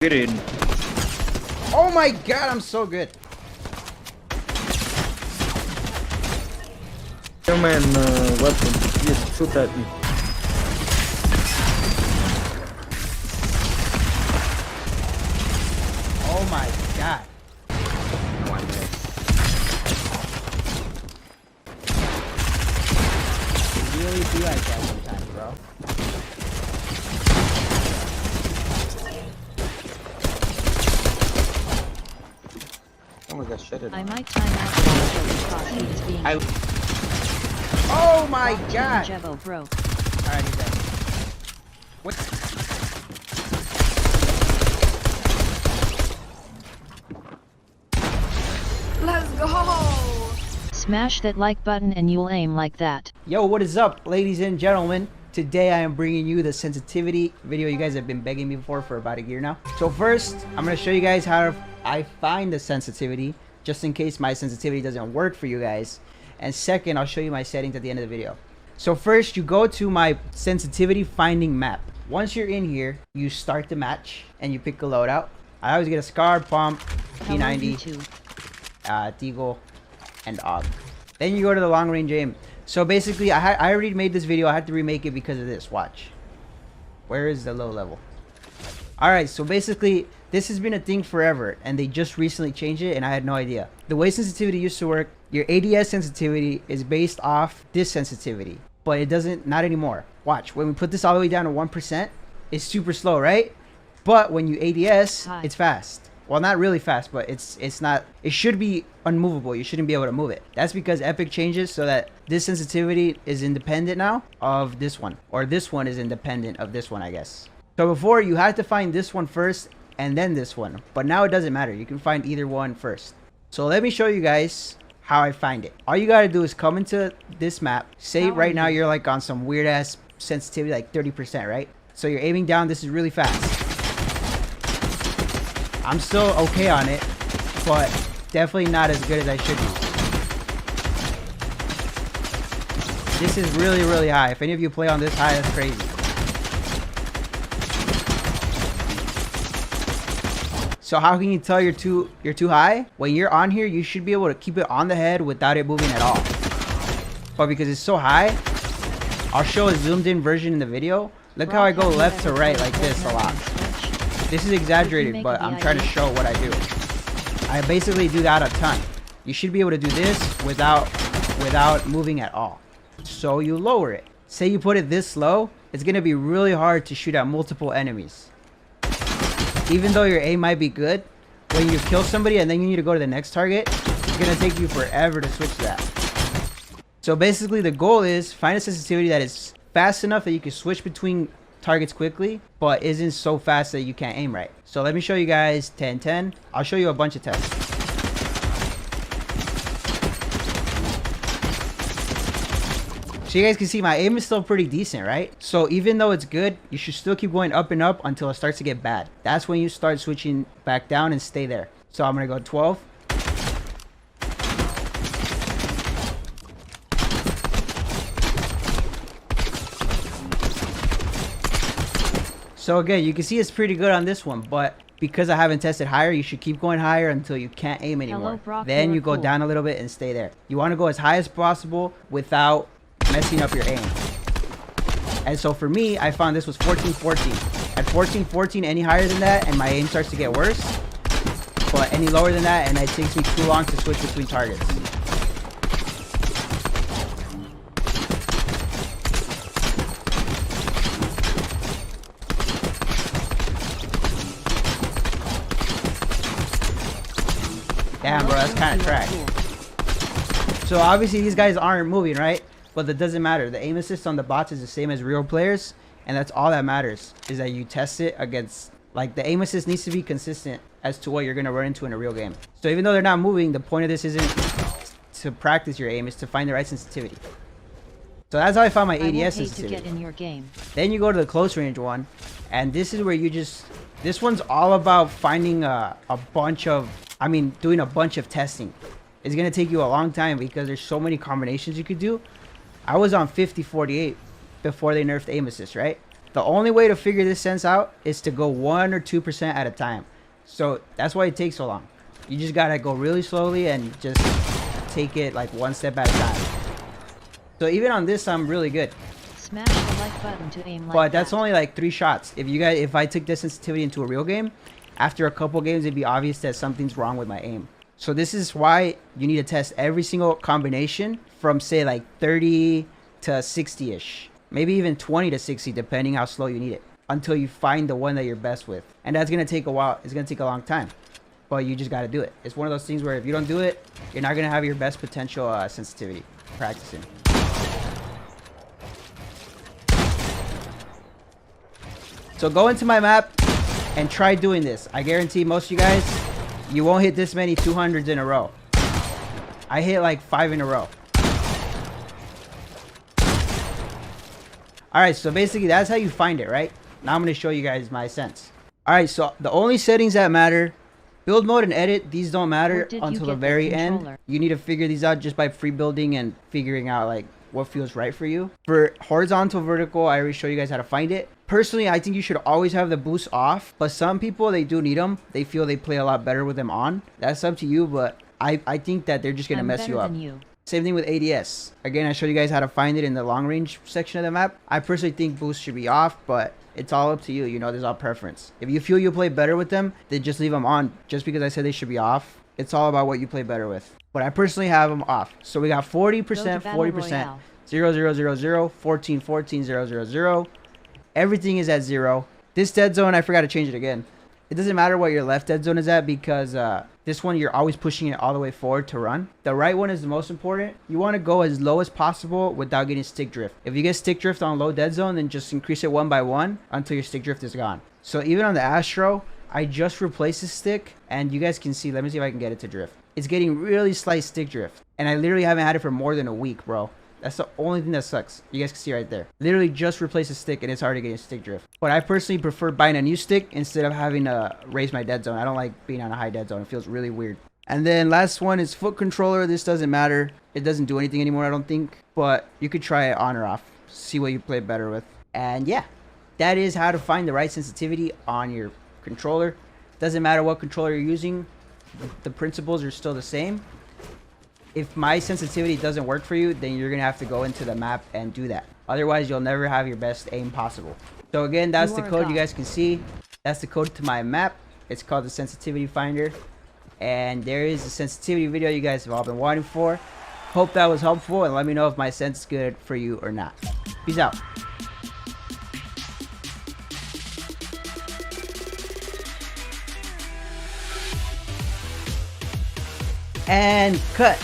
Get in. Oh my god, I'm so good. Human weapon. Yes, shoot at me. Oh my god. You really be like that sometimes, bro. Someone got shot at I me. might time out because he is being Oh my god. Jevo broke. Alright, he's dead. What? Let's go! Smash that like button and you'll aim like that. Yo, what is up, ladies and gentlemen? Today I am bringing you the sensitivity video you guys have been begging me for about a year now. So first, I'm going to show you guys how I find the sensitivity, just in case my sensitivity doesn't work for you guys. And second, I'll show you my settings at the end of the video. So first, you go to my sensitivity finding map. Once you're in here, you start the match and you pick a loadout. I always get a Scar, Pump, P90, Deagle, and AUG. Then you go to the long range aim. So basically, I already made this video. I had to remake it because of this. Watch. Where is the low level? Alright, so basically, this has been a thing forever, and they just recently changed it, and I had no idea. The way sensitivity used to work, your ADS sensitivity is based off this sensitivity, but it doesn't, not anymore. Watch, when we put this all the way down to 1%, it's super slow, right? But when you ADS, it's fast. Well, not really fast, but it's not, it should be unmovable. You shouldn't be able to move it. That's because Epic changes so that this sensitivity is independent now of this one, or this one is independent of this one, I guess. So before, you had to find this one first and then this one, but now it doesn't matter. You can find either one first. So let me show you guys how I find it. All you gotta do is come into this map. Say right now you're like on some weird ass sensitivity, like 30%, right? So you're aiming down. This is really fast. I'm still okay on it, but definitely not as good as I should be. This is really, really high. If any of you play on this high, that's crazy. So how can you tell you're too high? When you're on here, you should be able to keep it on the head without it moving at all. But because it's so high, I'll show a zoomed in version in the video. Look how I go left to right like this a lot. This is exaggerated, but I'm trying to show what I do. I basically do that a ton. You should be able to do this without moving at all. So you lower it. Say you put it this low, it's gonna be really hard to shoot at multiple enemies. Even though your aim might be good, when you kill somebody and then you need to go to the next target, it's gonna take you forever to switch to that. So basically the goal is find a sensitivity that is fast enough that you can switch between targets quickly, but isn't so fast that you can't aim right. So let me show you guys 10-10. I'll show you a bunch of tests. So you guys can see my aim is still pretty decent, right? So even though it's good, you should still keep going up and up until it starts to get bad. That's when you start switching back down and stay there. So I'm gonna go 12. So again, you can see it's pretty good on this one, but because I haven't tested higher, you should keep going higher until you can't aim anymore. Then you go down a little bit and stay there. You want to go as high as possible without messing up your aim. And so for me, I found this was 14-14. At 14-14, any higher than that, and my aim starts to get worse. But any lower than that, and it takes me too long to switch between targets. Damn, bro, that's kind of trash. So obviously these guys aren't moving, right? But that doesn't matter. The aim assist on the bots is the same as real players, and that's all that matters, is that you test it against, like, the aim assist needs to be consistent as to what you're going to run into in a real game. So even though they're not moving, the point of this isn't to practice your aim, it's to find the right sensitivity. So that's how I found my ADS sensitivity. To get in your game. Then you go to the close range one, and this is where you just, this one's all about finding doing a bunch of testing. It's going to take you a long time because there's so many combinations you could do. I was on 50-48 before they nerfed aim assist, right? The only way to figure this sense out is to go 1 or 2% at a time. So that's why it takes so long. You just gotta go really slowly and just take it like one step at a time. So even on this, I'm really good. Smash the like button to aim like But that's that. only like 3 shots. If I took this sensitivity into a real game, after a couple games, it'd be obvious that something's wrong with my aim. So this is why you need to test every single combination from say like 30 to 60-ish. Maybe even 20 to 60, depending how slow you need it. Until you find the one that you're best with. And that's going to take a while. It's going to take a long time. But you just got to do it. It's one of those things where if you don't do it, you're not going to have your best potential sensitivity practicing. So go into my map and try doing this. I guarantee most of you guys, you won't hit this many 200s in a row. I hit like 5 in a row. Alright, so basically that's how you find it, right? Now I'm going to show you guys my sense. Alright, so the only settings that matter, build mode and edit, these don't matter until the very end. You need to figure these out just by free building and figuring out like what feels right for you. For horizontal, vertical, I already showed you guys how to find it. Personally, I think you should always have the boost off, but some people, they do need them. They feel they play a lot better with them on. That's up to you, but I think that they're just going to mess you up. Same thing with ADS. Again, I showed you guys how to find it in the long range section of the map. I personally think boost should be off, but it's all up to you. You know, there's all preference. If you feel you play better with them, then just leave them on. Just because I said they should be off, it's all about what you play better with. But I personally have them off. So we got 40%, 40%, 0, 0, 0, 0, 14, 14, 0, 0, 0. Everything is at 0. This dead zone, I forgot to change it again. It doesn't matter what your left dead zone is at because this one, you're always pushing it all the way forward to run. The right one is the most important. You want to go as low as possible without getting stick drift. If you get stick drift on low dead zone, then just increase it 1 by 1 until your stick drift is gone. So even on the Astro, I just replaced the stick and you guys can see, let me see if I can get it to drift. It's getting really slight stick drift. And I literally haven't had it for more than a week, bro. That's the only thing that sucks. You guys can see right there. Literally just replace a stick and it's already getting stick drift. But I personally prefer buying a new stick instead of having to raise my dead zone. I don't like being on a high dead zone. It feels really weird. And then last one is foot controller. This doesn't matter. It doesn't do anything anymore, I don't think. But you could try it on or off. See what you play better with. And yeah, that is how to find the right sensitivity on your controller. Doesn't matter what controller you're using. The principles are still the same. If my sensitivity doesn't work for you, then you're going to have to go into the map and do that. Otherwise, you'll never have your best aim possible. So again, that's the code you guys can see. That's the code to my map. It's called the sensitivity finder. And there is a sensitivity video you guys have all been waiting for. Hope that was helpful and let me know if my sense is good for you or not. Peace out. And cut.